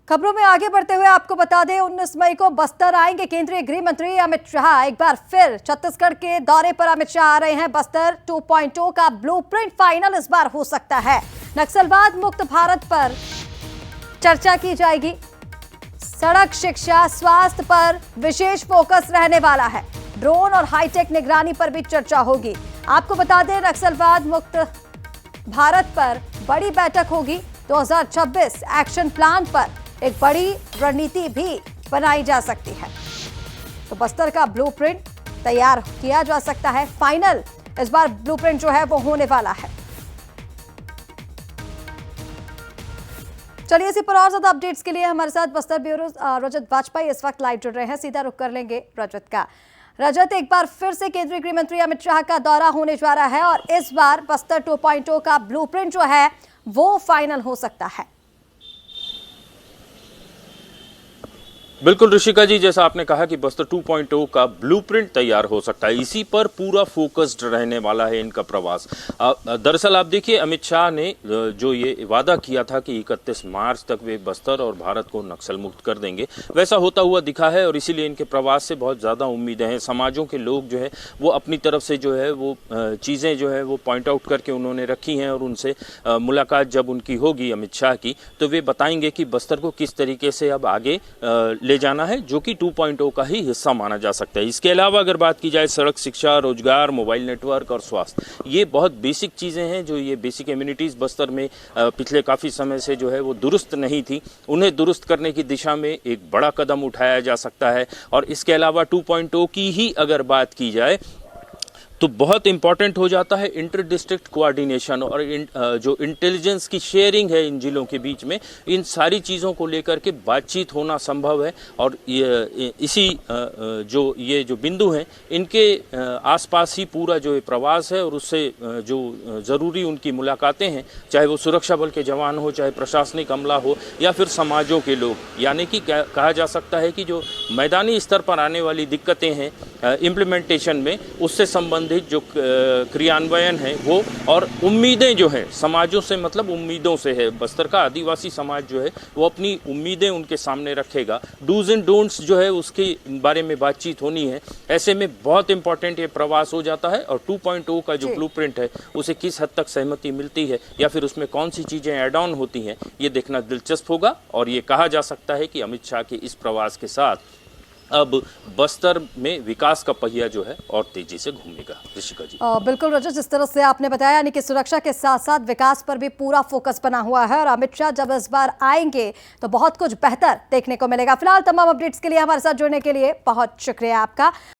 खबरों में आगे बढ़ते हुए आपको बता दें 19 मई को बस्तर आएंगे केंद्रीय गृह मंत्री अमित शाह। एक बार फिर छत्तीसगढ़ के दौरे पर अमित शाह आ रहे हैं। बस्तर 2.0 का ब्लूप्रिंट फाइनल इस बार हो सकता है। नक्सलवाद मुक्त भारत पर चर्चा की जाएगी। सड़क, शिक्षा, स्वास्थ्य पर विशेष फोकस रहने वाला है। ड्रोन और हाईटेक निगरानी पर भी चर्चा होगी। आपको बता दें नक्सलवाद मुक्त भारत पर बड़ी बैठक होगी। 2026 एक्शन प्लान पर एक बड़ी रणनीति भी बनाई जा सकती है। तो बस्तर का ब्लूप्रिंट तैयार किया जा सकता है। फाइनल इस बार ब्लूप्रिंट जो है वो होने वाला है। चलिए इसी पर और ज्यादा अपडेट्स के लिए हमारे साथ बस्तर ब्यूरो रजत वाजपेयी इस वक्त लाइव जुड़ रहे हैं। सीधा रुख कर लेंगे रजत का। रजत, एक बार फिर से केंद्रीय गृह मंत्री अमित शाह का दौरा होने जा रहा है और इस बार बस्तर 2.0 का ब्लूप्रिंट जो है वो फाइनल हो सकता है। बिल्कुल ऋषिका जी, जैसा आपने कहा कि बस्तर 2.0 का ब्लूप्रिंट तैयार हो सकता है, इसी पर पूरा फोकस्ड रहने वाला है इनका प्रवास। दरअसल आप देखिए, अमित शाह ने जो ये वादा किया था कि 31 मार्च तक वे बस्तर और भारत को नक्सल मुक्त कर देंगे, वैसा होता हुआ दिखा है और इसीलिए इनके प्रवास से बहुत ज़्यादा उम्मीदें हैं। समाजों के लोग जो है वो अपनी तरफ से जो है वो चीज़ें जो है वो पॉइंट आउट करके उन्होंने रखी हैं और उनसे मुलाकात जब उनकी होगी अमित शाह की, तो वे बताएंगे कि बस्तर को किस तरीके से अब आगे ले जाना है, जो कि 2.0 का ही हिस्सा माना जा सकता है। इसके अलावा अगर बात की जाए सड़क, शिक्षा, रोजगार, मोबाइल नेटवर्क और स्वास्थ्य, ये बहुत बेसिक चीज़ें हैं जो ये बेसिक इम्यूनिटीज़ बस्तर में पिछले काफ़ी समय से जो है वो दुरुस्त नहीं थी, उन्हें दुरुस्त करने की दिशा में एक बड़ा कदम उठाया जा सकता है। और इसके अलावा 2.0 की ही अगर बात की जाए तो बहुत इंपॉर्टेंट हो जाता है इंटर डिस्ट्रिक्ट कोऑर्डिनेशन और जो इंटेलिजेंस की शेयरिंग है इन जिलों के बीच में, इन सारी चीज़ों को लेकर के बातचीत होना संभव है। और इसी जो बिंदु हैं इनके आसपास ही पूरा जो प्रवास है और उससे जो ज़रूरी उनकी मुलाकातें हैं, चाहे वो सुरक्षा बल के जवान हो, चाहे प्रशासनिक अमला हो या फिर समाजों के लोग, यानी कि कहा जा सकता है कि जो मैदानी स्तर पर आने वाली दिक्कतें हैं इम्प्लीमेंटेशन में, उससे संबंधित जो क्रियान्वयन है वो, और उम्मीदें जो हैं समाजों से, मतलब उम्मीदों से है। बस्तर का आदिवासी समाज जो है वो अपनी उम्मीदें उनके सामने रखेगा। डूज एंड डोंट्स जो है उसके बारे में बातचीत होनी है। ऐसे में बहुत इंपॉर्टेंट ये प्रवास हो जाता है और 2.0 का जो ब्लूप्रिंट है उसे किस हद तक सहमति मिलती है या फिर उसमें कौन सी चीज़ें ऐड ऑन होती हैं, ये देखना दिलचस्प होगा। और ये कहा जा सकता है कि अमित शाह के इस प्रवास के साथ अब बस्तर में विकास का पहिया जो है और तेजी से घूमेगा। ऋषिका जी बिल्कुल रजत, जिस तरह से आपने बताया, यानी कि सुरक्षा के साथ साथ विकास पर भी पूरा फोकस बना हुआ है और अमित शाह जब इस बार आएंगे तो बहुत कुछ बेहतर देखने को मिलेगा। फिलहाल तमाम अपडेट्स के लिए हमारे साथ जुड़ने के लिए बहुत शुक्रिया आपका।